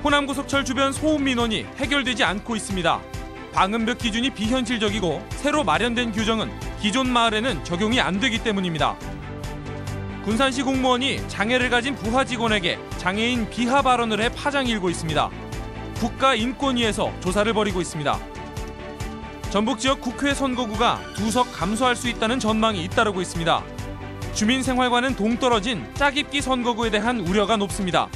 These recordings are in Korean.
호남고속철 주변 소음 민원이 해결되지 않고 있습니다. 방음벽 기준이 비현실적이고 새로 마련된 규정은 기존 마을에는 적용이 안 되기 때문입니다. 군산시 공무원이 장애를 가진 부하 직원에게 장애인 비하 발언을 해 파장이 일고 있습니다. 국가인권위에서 조사를 벌이고 있습니다. 전북 지역 국회 선거구가 2석 감소할 수 있다는 전망이 잇따르고 있습니다. 주민 생활과는 동떨어진 짜깁기 선거구에 대한 우려가 높습니다.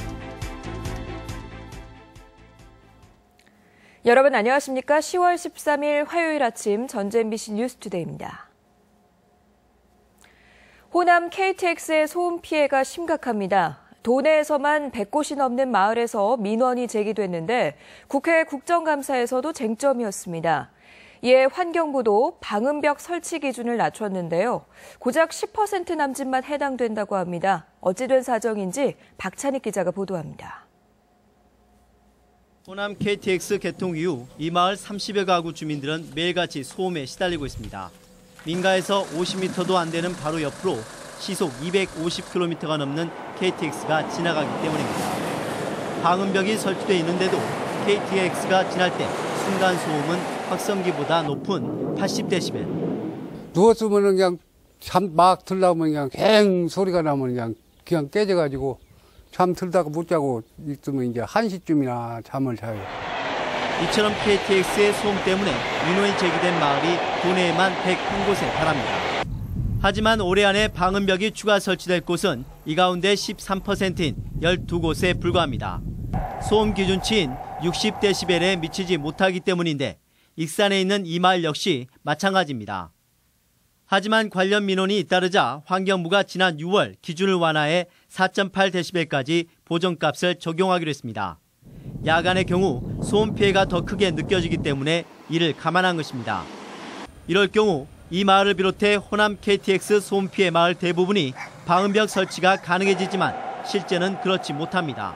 여러분 안녕하십니까? 10월 13일 화요일 아침 전주 MBC 뉴스투데이입니다. 호남 KTX의 소음 피해가 심각합니다. 도내에서만 100곳이 넘는 마을에서 민원이 제기됐는데 국회 국정감사에서도 쟁점이었습니다. 이에 환경부도 방음벽 설치 기준을 낮췄는데요. 고작 10% 남짓만 해당된다고 합니다. 어찌된 사정인지 박찬익 기자가 보도합니다. 호남 KTX 개통 이후 이 마을 30여 가구 주민들은 매일같이 소음에 시달리고 있습니다. 민가에서 50m도 안 되는 바로 옆으로 시속 250km가 넘는 KTX가 지나가기 때문입니다. 방음벽이 설치돼 있는데도 KTX가 지날 때 순간 소음은 확성기보다 높은 80dB. 누웠으면 그냥 잠 막 들려면 그냥 갱 소리가 나면 그냥 깨져가지고 잠 들다가 못 자고 있으면 이제 1시쯤이나 잠을 자요. 이처럼 KTX의 소음 때문에 민원이 제기된 마을이 도내에만 101곳에 달합니다. 하지만 올해 안에 방음벽이 추가 설치될 곳은 이 가운데 13%인 12곳에 불과합니다. 소음 기준치인 60dB에 미치지 못하기 때문인데 익산에 있는 이 마을 역시 마찬가지입니다. 하지만 관련 민원이 잇따르자 환경부가 지난 6월 기준을 완화해 4.8dB까지 보정값을 적용하기로 했습니다. 야간의 경우 소음 피해가 더 크게 느껴지기 때문에 이를 감안한 것입니다. 이럴 경우 이 마을을 비롯해 호남 KTX 소음 피해 마을 대부분이 방음벽 설치가 가능해지지만 실제는 그렇지 못합니다.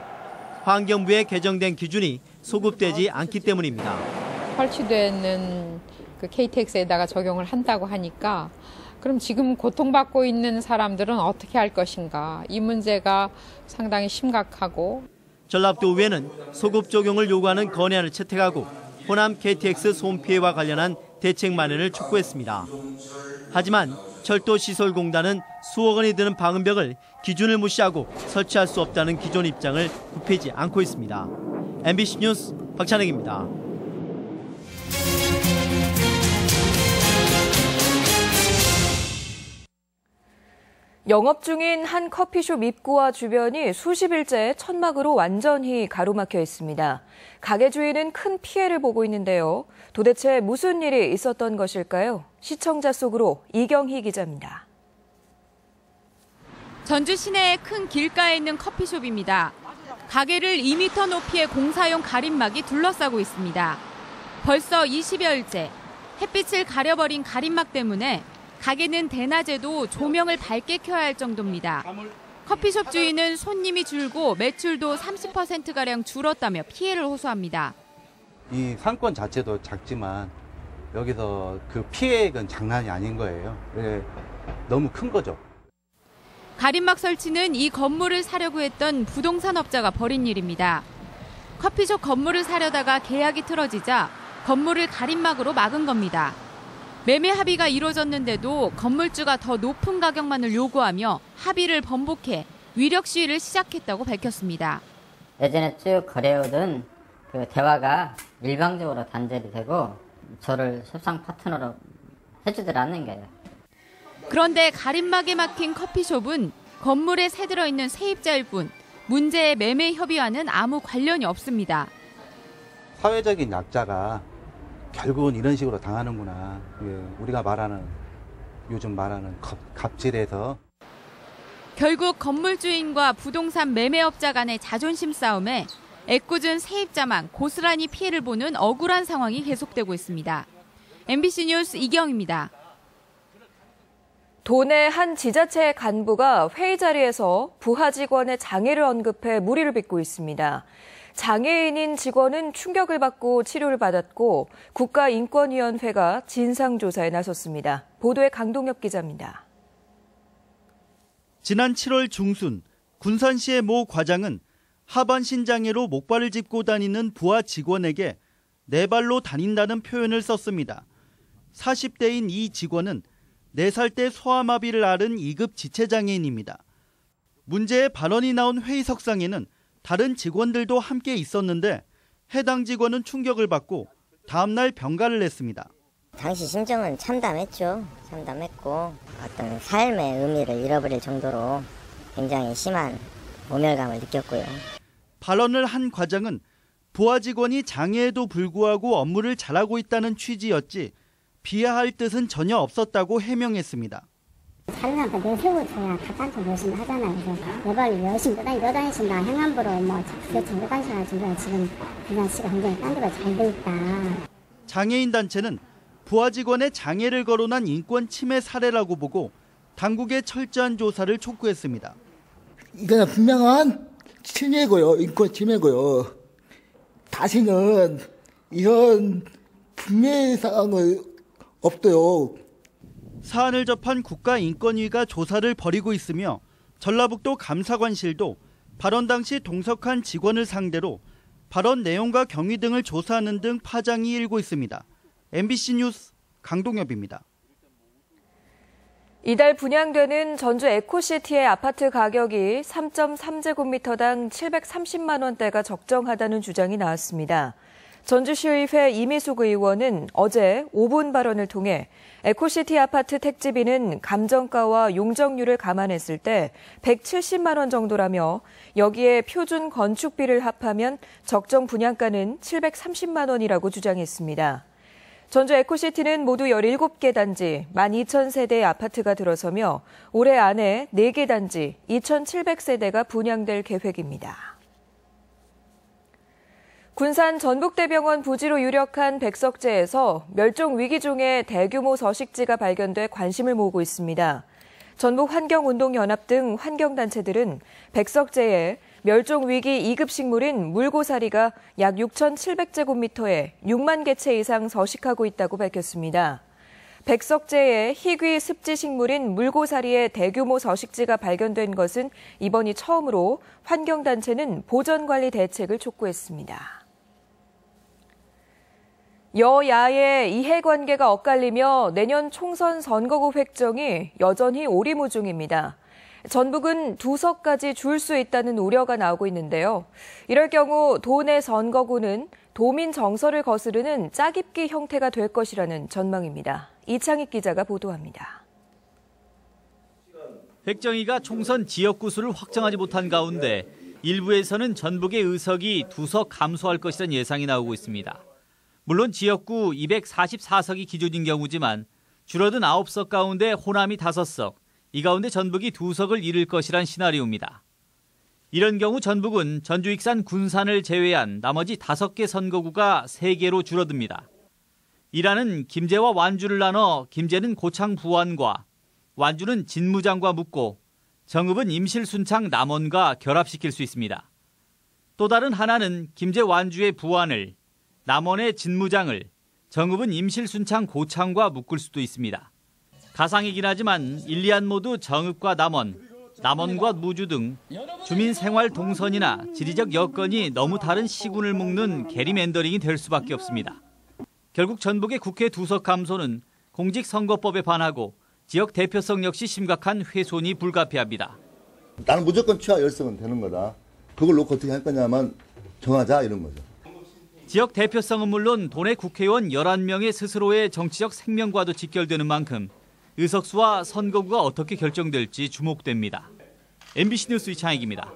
환경부에 개정된 기준이 소급되지 않기 때문입니다. 설치되는 그 KTX에다가 적용을 한다고 하니까 그럼 지금 고통받고 있는 사람들은 어떻게 할 것인가? 이 문제가 상당히 심각하고. 전라도의회는 소급 적용을 요구하는 건의안을 채택하고 호남 KTX 소음 피해와 관련한 대책 마련을 촉구했습니다. 하지만 철도시설공단은 수억 원이 드는 방음벽을 기준을 무시하고 설치할 수 없다는 기존 입장을 굽히지 않고 있습니다. MBC 뉴스 박찬익입니다. 영업 중인 한 커피숍 입구와 주변이 수십일째 천막으로 완전히 가로막혀 있습니다. 가게 주인은 큰 피해를 보고 있는데요. 도대체 무슨 일이 있었던 것일까요? 시청자 속으로 이경희 기자입니다. 전주 시내의 큰 길가에 있는 커피숍입니다. 가게를 2m 높이의 공사용 가림막이 둘러싸고 있습니다. 벌써 20여일째 햇빛을 가려버린 가림막 때문에 가게는 대낮에도 조명을 밝게 켜야 할 정도입니다. 커피숍 주인은 손님이 줄고 매출도 30%가량 줄었다며 피해를 호소합니다. 이 상권 자체도 작지만 여기서 그 피해액은 장난이 아닌 거예요. 너무 큰 거죠. 가림막 설치는 이 건물을 사려고 했던 부동산 업자가 벌인 일입니다. 커피숍 건물을 사려다가 계약이 틀어지자 건물을 가림막으로 막은 겁니다. 매매 합의가 이루어졌는데도 건물주가 더 높은 가격만을 요구하며 합의를 번복해 위력 시위를 시작했다고 밝혔습니다. 예전에 쭉 거래해오던 그 대화가 일방적으로 단절이 되고 저를 협상 파트너로 해주질 않는 거예요. 그런데 가림막에 막힌 커피숍은 건물에 새들어 있는 세입자일 뿐 문제의 매매 협의와는 아무 관련이 없습니다. 사회적인 약자가 결국은 이런 식으로 당하는구나. 우리가 요즘 말하는 갑질에서. 결국 건물주인과 부동산 매매업자 간의 자존심 싸움에 애꿎은 세입자만 고스란히 피해를 보는 억울한 상황이 계속되고 있습니다. MBC 뉴스 이경입니다. 도내 한 지자체 간부가 회의 자리에서 부하 직원의 장애를 언급해 물의를 빚고 있습니다. 장애인인 직원은 충격을 받고 치료를 받았고 국가인권위원회가 진상조사에 나섰습니다. 보도에 강동혁 기자입니다. 지난 7월 중순 군산시의 모 과장은 하반신 장애로 목발을 짚고 다니는 부하 직원에게 네 발로 다닌다는 표현을 썼습니다. 40대인 이 직원은 4살 때 소아마비를 앓은 2급 지체장애인입니다. 문제의 발언이 나온 회의석상에는 다른 직원들도 함께 있었는데 해당 직원은 충격을 받고 다음날 병가를 냈습니다. 당시 심정은 참담했죠. 참담했고 어떤 삶의 의미를 잃어버릴 정도로 굉장히 심한 모멸감을 느꼈고요. 발언을 한 과장은 부하 직원이 장애에도 불구하고 업무를 잘하고 있다는 취지였지 비하할 뜻은 전혀 없었다고 해명했습니다. 다른 사람한테 내세우고 줘야 가짠통 열심히 하잖아요. 그래서 내 발로 열심히 떠다니신다. 행안부로 지하철 떠다니셔가지고 지금 그냥 씨가 굉장히 딴 데가 잘 돼 있다. 장애인 단체는 부하 직원의 장애를 거론한 인권 침해 사례라고 보고 당국의 철저한 조사를 촉구했습니다. 이거는 분명한 침해고요. 인권 침해고요. 다시는 이런 분명히 상황은 없어요. 사안을 접한 국가인권위가 조사를 벌이고 있으며 전라북도 감사관실도 발언 당시 동석한 직원을 상대로 발언 내용과 경위 등을 조사하는 등 파장이 일고 있습니다. MBC 뉴스 강동엽입니다. 이달 분양되는 전주 에코시티의 아파트 가격이 3.3제곱미터당 730만 원대가 적정하다는 주장이 나왔습니다. 전주시의회 이미숙 의원은 어제 5분 발언을 통해 에코시티 아파트 택지비는 감정가와 용적률을 감안했을 때 170만 원 정도라며 여기에 표준 건축비를 합하면 적정 분양가는 730만 원이라고 주장했습니다. 전주 에코시티는 모두 17개 단지 12,000세대의 아파트가 들어서며 올해 안에 4개 단지 2,700세대가 분양될 계획입니다. 군산 전북대병원 부지로 유력한 백석재에서 멸종 위기종의 대규모 서식지가 발견돼 관심을 모으고 있습니다. 전북환경운동연합 등 환경단체들은 백석재에 멸종위기 2급 식물인 물고사리가 약 6,700제곱미터에 6만 개체 이상 서식하고 있다고 밝혔습니다. 백석재의 희귀 습지 식물인 물고사리의 대규모 서식지가 발견된 것은 이번이 처음으로 환경단체는 보전관리 대책을 촉구했습니다. 여야의 이해관계가 엇갈리며 내년 총선 선거구 획정이 여전히 오리무중입니다. 전북은 2석까지 줄 수 있다는 우려가 나오고 있는데요. 이럴 경우 도내 선거구는 도민 정서를 거스르는 짜깁기 형태가 될 것이라는 전망입니다. 이창익 기자가 보도합니다. 획정위가 총선 지역구 수를 확정하지 못한 가운데 일부에서는 전북의 의석이 2석 감소할 것이라는 예상이 나오고 있습니다. 물론 지역구 244석이 기준인 경우지만 줄어든 9석 가운데 호남이 5석, 이 가운데 전북이 2석을 잃을 것이란 시나리오입니다. 이런 경우 전북은 전주 익산 군산을 제외한 나머지 5개 선거구가 3개로 줄어듭니다. 이란은 김제와 완주를 나눠 김제는 고창 부안과 완주는 진무장과 묶고 정읍은 임실순창 남원과 결합시킬 수 있습니다. 또 다른 하나는 김제 완주의 부안을, 남원의 진무장을, 정읍은 임실순창 고창과 묶을 수도 있습니다. 가상이긴 하지만 1, 2안 모두 정읍과 남원, 남원과 무주 등 주민 생활 동선이나 지리적 여건이 너무 다른 시군을 묶는 게리맨더링이 될 수밖에 없습니다. 결국 전북의 국회 2석 감소는 공직선거법에 반하고 지역 대표성 역시 심각한 훼손이 불가피합니다. 나는 무조건 최하 10석은 되는 거다. 그걸 놓고 어떻게 할 거냐면 정하자 이런 거죠. 지역 대표성은 물론 도내 국회의원 11명의 스스로의 정치적 생명과도 직결되는 만큼 의석수와 선거구가 어떻게 결정될지 주목됩니다. MBC 뉴스 이창익입니다.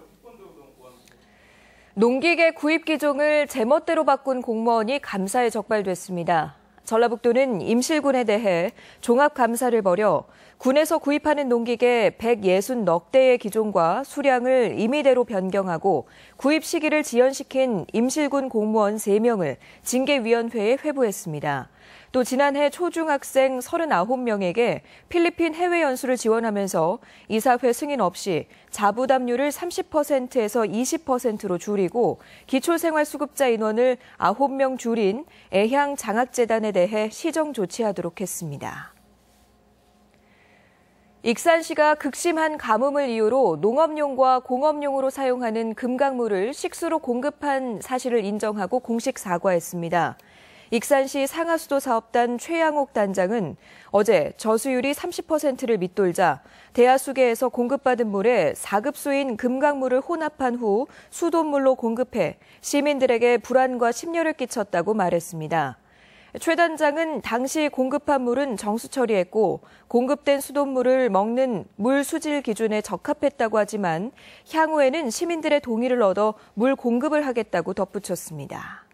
농기계 구입 기종을 제멋대로 바꾼 공무원이 감사에 적발됐습니다. 전라북도는 임실군에 대해 종합감사를 벌여 군에서 구입하는 농기계 160넉 대의 기종과 수량을 임의대로 변경하고 구입 시기를 지연시킨 임실군 공무원 3명을 징계위원회에 회부했습니다. 또 지난해 초중학생 39명에게 필리핀 해외 연수를 지원하면서 이사회 승인 없이 자부담률을 30%에서 20%로 줄이고 기초생활수급자 인원을 9명 줄인 애향장학재단에 대해 시정 조치하도록 했습니다. 익산시가 극심한 가뭄을 이유로 농업용과 공업용으로 사용하는 금강물을 식수로 공급한 사실을 인정하고 공식 사과했습니다. 익산시 상하수도 사업단 최양옥 단장은 어제 저수율이 30%를 밑돌자 대하수계에서 공급받은 물에 4급수인 금강물을 혼합한 후 수돗물로 공급해 시민들에게 불안과 심려를 끼쳤다고 말했습니다. 최 단장은 당시 공급한 물은 정수 처리했고 공급된 수돗물을 먹는 물 수질 기준에 적합했다고 하지만 향후에는 시민들의 동의를 얻어 물 공급을 하겠다고 덧붙였습니다.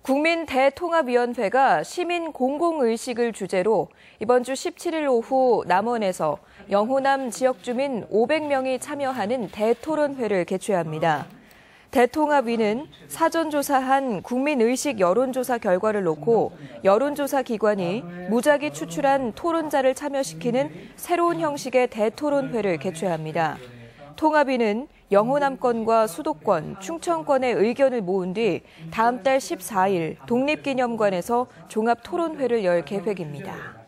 국민대통합위원회가 시민 공공의식을 주제로 이번 주 17일 오후 남원에서 영호남 지역 주민 500명이 참여하는 대토론회를 개최합니다. 대통합위는 사전조사한 국민의식 여론조사 결과를 놓고 여론조사 기관이 무작위 추출한 토론자를 참여시키는 새로운 형식의 대토론회를 개최합니다. 통합위는 영호남권과 수도권, 충청권의 의견을 모은 뒤 다음 달 14일 독립기념관에서 종합토론회를 열 계획입니다.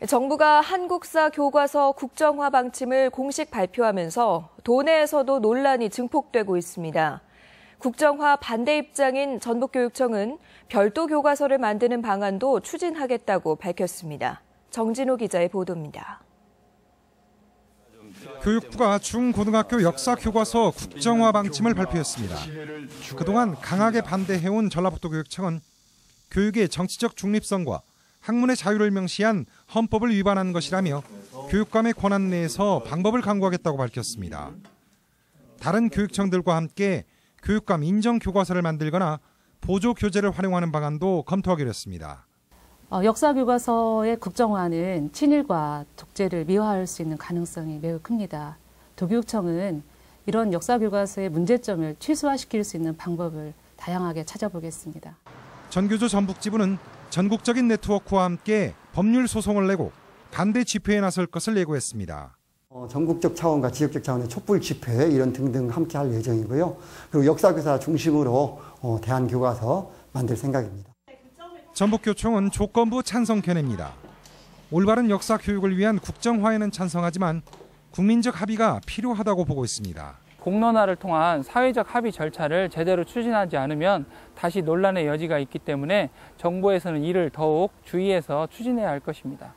정부가 한국사 교과서 국정화 방침을 공식 발표하면서 도내에서도 논란이 증폭되고 있습니다. 국정화 반대 입장인 전북교육청은 별도 교과서를 만드는 방안도 추진하겠다고 밝혔습니다. 정진호 기자의 보도입니다. 교육부가 중고등학교 역사 교과서 국정화 방침을 발표했습니다. 그동안 강하게 반대해온 전라북도 교육청은 교육의 정치적 중립성과 학문의 자유를 명시한 헌법을 위반한 것이라며 교육감의 권한 내에서 방법을 강구하겠다고 밝혔습니다. 다른 교육청들과 함께 교육감 인정 교과서를 만들거나 보조 교재를 활용하는 방안도 검토하기로 했습니다. 역사 교과서의 국정화는 친일과 독재를 미화할 수 있는 가능성이 매우 큽니다. 도교육청은 이런 역사 교과서의 문제점을 최소화시킬 수 있는 방법을 다양하게 찾아보겠습니다. 전교조 전북지부는 전국적인 네트워크와 함께 법률 소송을 내고 반대 집회에 나설 것을 예고했습니다. 전국적 차원과 지역적 차원의 촛불 집회 이런 등등 함께 할 예정이고요. 그리고 역사교사 중심으로 대안교과서 만들 생각입니다. 전북교총은 조건부 찬성 견해입니다. 올바른 역사 교육을 위한 국정화에는 찬성하지만 국민적 합의가 필요하다고 보고 있습니다. 공론화를 통한 사회적 합의 절차를 제대로 추진하지 않으면 다시 논란의 여지가 있기 때문에 정부에서는 이를 더욱 주의해서 추진해야 할 것입니다.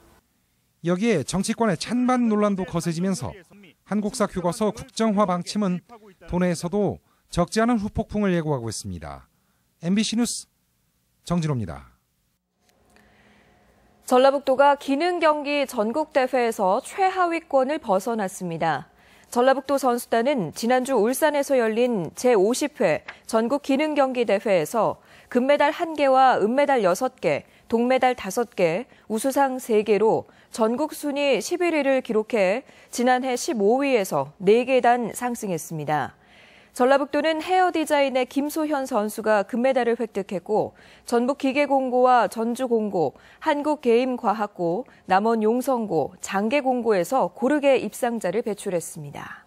여기에 정치권의 찬반 논란도 거세지면서 한국사 교과서 국정화 방침은 도내에서도 적지 않은 후폭풍을 예고하고 있습니다. MBC 뉴스 정진호입니다. 전라북도가 기능경기 전국대회에서 최하위권을 벗어났습니다. 전라북도 선수단은 지난주 울산에서 열린 제50회 전국기능경기대회에서 금메달 1개와 은메달 6개, 동메달 5개, 우수상 3개로 전국 순위 11위를 기록해 지난해 15위에서 4계단 상승했습니다. 전라북도는 헤어 디자인의 김소현 선수가 금메달을 획득했고 전북기계공고와 전주공고, 한국게임과학고, 남원 용성고, 장계공고에서 고르게 입상자를 배출했습니다.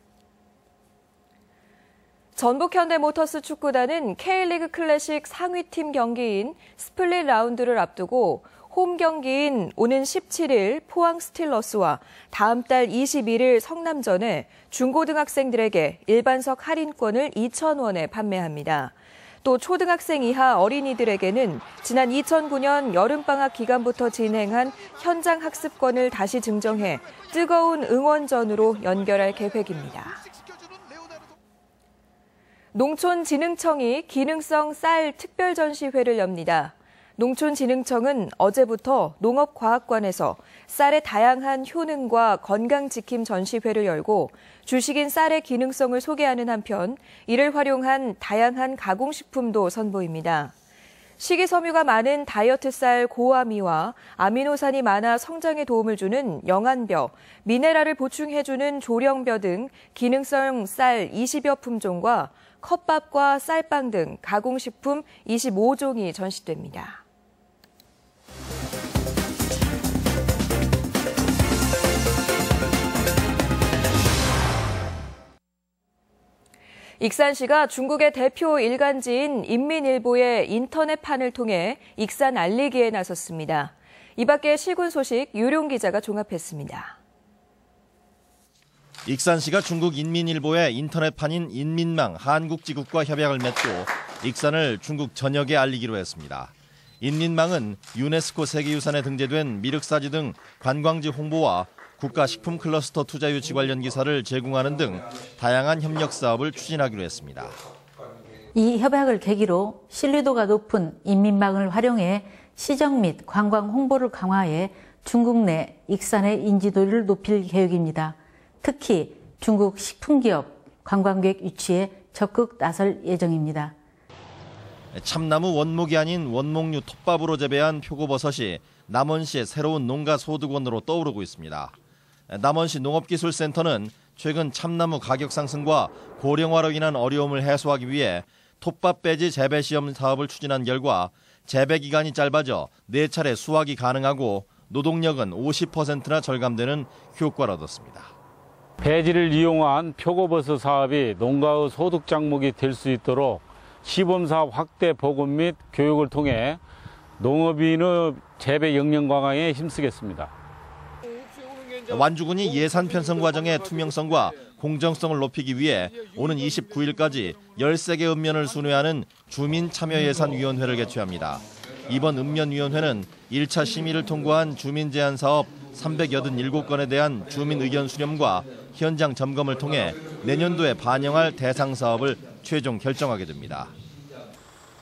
전북현대모터스 축구단은 K리그 클래식 상위팀 경기인 스플릿 라운드를 앞두고 홈 경기인 오는 17일 포항 스틸러스와 다음 달 21일 성남전에 중고등학생들에게 일반석 할인권을 2,000원에 판매합니다. 또 초등학생 이하 어린이들에게는 지난 2009년 여름방학 기간부터 진행한 현장 학습권을 다시 증정해 뜨거운 응원전으로 연결할 계획입니다. 농촌진흥청이 기능성 쌀 특별전시회를 엽니다. 농촌진흥청은 어제부터 농업과학관에서 쌀의 다양한 효능과 건강지킴 전시회를 열고 주식인 쌀의 기능성을 소개하는 한편 이를 활용한 다양한 가공식품도 선보입니다. 식이섬유가 많은 다이어트 쌀 고아미와 아미노산이 많아 성장에 도움을 주는 영안벼, 미네랄을 보충해주는 조령벼 등 기능성 쌀 20여 품종과 컵밥과 쌀빵 등 가공식품 25종이 전시됩니다. 익산시가 중국의 대표 일간지인 인민일보의 인터넷판을 통해 익산 알리기에 나섰습니다. 이 밖에 시군 소식 유룡 기자가 종합했습니다. 익산시가 중국 인민일보의 인터넷판인 인민망 한국지국과 협약을 맺고 익산을 중국 전역에 알리기로 했습니다. 인민망은 유네스코 세계유산에 등재된 미륵사지 등 관광지 홍보와 국가식품 클러스터 투자 유치 관련 기사를 제공하는 등 다양한 협력 사업을 추진하기로 했습니다. 이 협약을 계기로 신뢰도가 높은 인민망을 활용해 시정 및 관광 홍보를 강화해 중국 내 익산의 인지도를 높일 계획입니다. 특히 중국 식품기업 관광객 유치에 적극 나설 예정입니다. 참나무 원목이 아닌 원목류 톱밥으로 재배한 표고버섯이 남원시의 새로운 농가 소득원으로 떠오르고 있습니다. 남원시 농업기술센터는 최근 참나무 가격 상승과 고령화로 인한 어려움을 해소하기 위해 톱밥 배지 재배 시험 사업을 추진한 결과 재배 기간이 짧아져 4차례 수확이 가능하고 노동력은 50%나 절감되는 효과를 얻었습니다. 배지를 이용한 표고버섯 사업이 농가의 소득 작목이 될 수 있도록 시범사업 확대 보급 및 교육을 통해 농업인의 재배 역량 강화에 힘쓰겠습니다. 완주군이 예산 편성 과정의 투명성과 공정성을 높이기 위해 오는 29일까지 13개 읍면을 순회하는 주민참여예산위원회를 개최합니다. 이번 읍면위원회는 1차 심의를 통과한 주민제안사업 387건에 대한 주민 의견 수렴과 현장 점검을 통해 내년도에 반영할 대상 사업을 최종 결정하게 됩니다.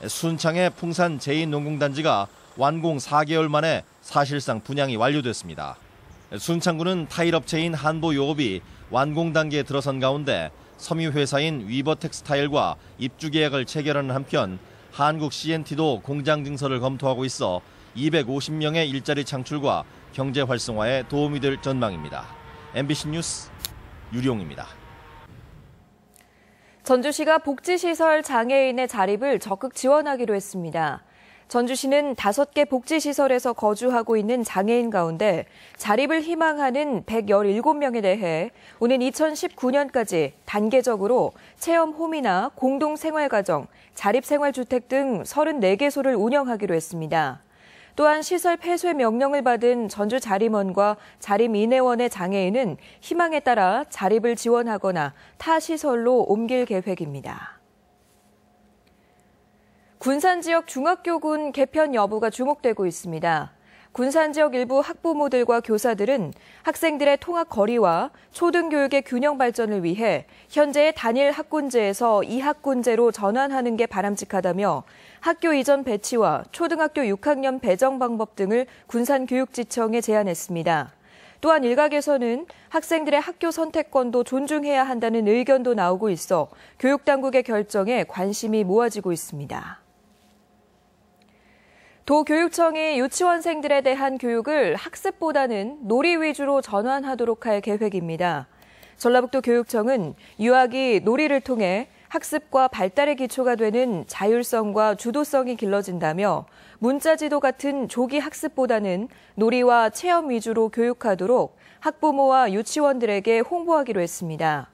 순창의 풍산 제2농공단지가 완공 4개월 만에 사실상 분양이 완료됐습니다. 순창구는 타일업체인 한보요업이 완공 단계에 들어선 가운데 섬유회사인 위버텍스타일과 입주 계약을 체결하는 한편 한국 CNT도 공장 증설을 검토하고 있어 250명의 일자리 창출과 경제 활성화에 도움이 될 전망입니다. MBC 뉴스 유룡입니다. 전주시가 복지시설 장애인의 자립을 적극 지원하기로 했습니다. 전주시는 5개 복지시설에서 거주하고 있는 장애인 가운데 자립을 희망하는 117명에 대해 오는 2019년까지 단계적으로 체험홈이나 공동생활가정, 자립생활주택 등 34개소를 운영하기로 했습니다. 또한 시설 폐쇄 명령을 받은 전주자림원과 자림인해원의 장애인은 희망에 따라 자립을 지원하거나 타 시설로 옮길 계획입니다. 군산 지역 중학교군 개편 여부가 주목되고 있습니다. 군산 지역 일부 학부모들과 교사들은 학생들의 통학 거리와 초등교육의 균형 발전을 위해 현재의 단일 학군제에서 이학군제로 전환하는 게 바람직하다며 학교 이전 배치와 초등학교 6학년 배정 방법 등을 군산교육지청에 제안했습니다. 또한 일각에서는 학생들의 학교 선택권도 존중해야 한다는 의견도 나오고 있어 교육당국의 결정에 관심이 모아지고 있습니다. 도교육청이 유치원생들에 대한 교육을 학습보다는 놀이 위주로 전환하도록 할 계획입니다. 전라북도 교육청은 유아기 놀이를 통해 학습과 발달의 기초가 되는 자율성과 주도성이 길러진다며 문자지도 같은 조기 학습보다는 놀이와 체험 위주로 교육하도록 학부모와 유치원들에게 홍보하기로 했습니다.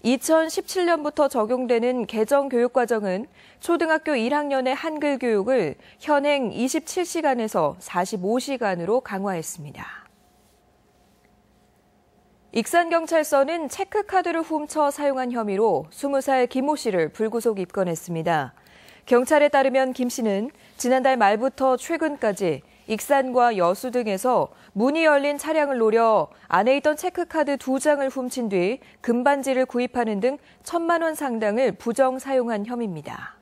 2017년부터 적용되는 개정 교육과정은 초등학교 1학년의 한글 교육을 현행 27시간에서 45시간으로 강화했습니다. 익산경찰서는 체크카드를 훔쳐 사용한 혐의로 20살 김모 씨를 불구속 입건했습니다. 경찰에 따르면 김 씨는 지난달 말부터 최근까지 익산과 여수 등에서 문이 열린 차량을 노려 안에 있던 체크카드 2장을 훔친 뒤 금반지를 구입하는 등 1,000만 원 상당을 부정 사용한 혐의입니다.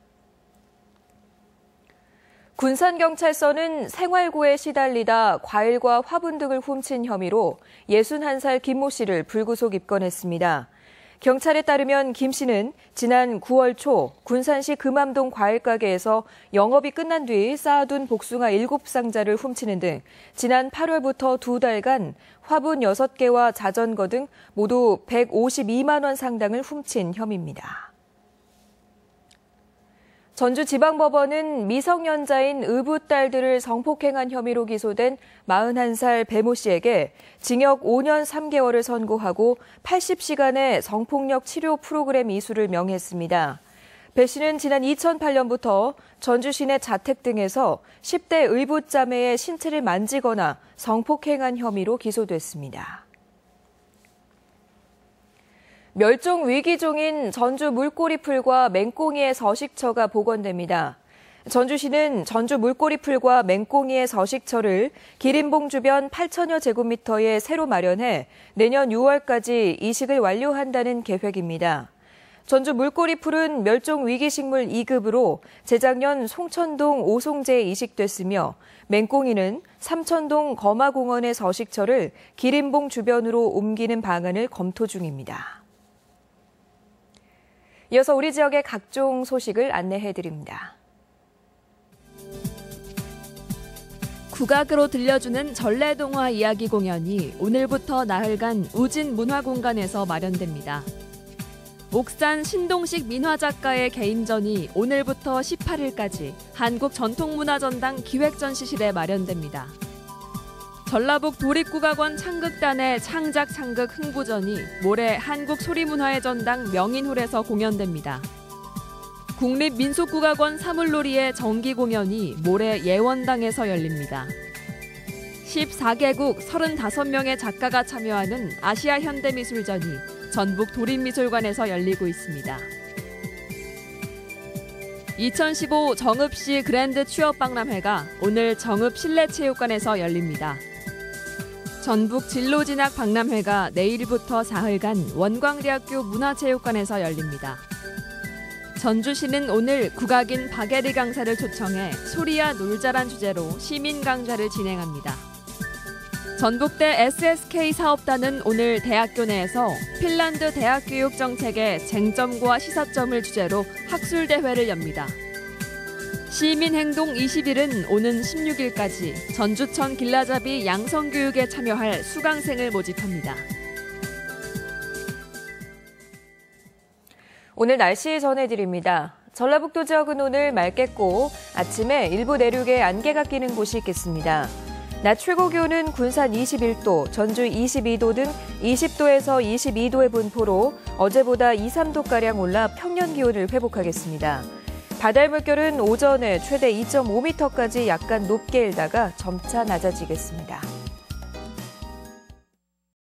군산경찰서는 생활고에 시달리다 과일과 화분 등을 훔친 혐의로 61살 김모 씨를 불구속 입건했습니다. 경찰에 따르면 김 씨는 지난 9월 초 군산시 금암동 과일가게에서 영업이 끝난 뒤 쌓아둔 복숭아 7상자를 훔치는 등 지난 8월부터 2달간 화분 6개와 자전거 등 모두 152만 원 상당을 훔친 혐의입니다. 전주지방법원은 미성년자인 의붓 딸들을 성폭행한 혐의로 기소된 41살 배모 씨에게 징역 5년 3개월을 선고하고 80시간의 성폭력 치료 프로그램 이수를 명했습니다. 배 씨는 지난 2008년부터 전주 시내 자택 등에서 10대 의붓자매의 신체를 만지거나 성폭행한 혐의로 기소됐습니다. 멸종 위기종인 전주 물꼬리풀과 맹꽁이의 서식처가 복원됩니다. 전주시는 전주 물꼬리풀과 맹꽁이의 서식처를 기린봉 주변 8천여 제곱미터에 새로 마련해 내년 6월까지 이식을 완료한다는 계획입니다. 전주 물꼬리풀은 멸종 위기식물 2급으로 재작년 송천동 오송제에 이식됐으며 맹꽁이는 삼천동 거마공원의 서식처를 기린봉 주변으로 옮기는 방안을 검토 중입니다. 이어서 우리 지역의 각종 소식을 안내해드립니다. 국악으로 들려주는 전래동화 이야기 공연이 오늘부터 나흘간 우진문화공간에서 마련됩니다. 옥산 신동식 민화작가의 개인전이 오늘부터 18일까지 한국전통문화전당 기획전시실에 마련됩니다. 전라북 도립국악원 창극단의 창작 흥부전이 모레 한국소리문화의 전당 명인홀에서 공연됩니다. 국립민속국악원 사물놀이의 정기 공연이 모레 예원당에서 열립니다. 14개국 35명의 작가가 참여하는 아시아 현대미술전이 전북 도립미술관에서 열리고 있습니다. 2015 정읍시 그랜드 취업박람회가 오늘 정읍 실내체육관에서 열립니다. 전북 진로진학 박람회가 내일부터 사흘간 원광대학교 문화체육관에서 열립니다. 전주시는 오늘 국악인 박예리 강사를 초청해 소리야 놀자란 주제로 시민 강좌를 진행합니다. 전북대 SSK 사업단은 오늘 대학교 내에서 핀란드 대학교육 정책의 쟁점과 시사점을 주제로 학술대회를 엽니다. 시민행동 20일은 오는 16일까지 전주천 길라잡이 양성교육에 참여할 수강생을 모집합니다. 오늘 날씨 전해드립니다. 전라북도 지역은 오늘 맑겠고 아침에 일부 내륙에 안개가 끼는 곳이 있겠습니다. 낮 최고 기온은 군산 21도, 전주 22도 등 20도에서 22도의 분포로 어제보다 2, 3도가량 올라 평년 기온을 회복하겠습니다. 바다의 물결은 오전에 최대 2.5m까지 약간 높게 일다가 점차 낮아지겠습니다.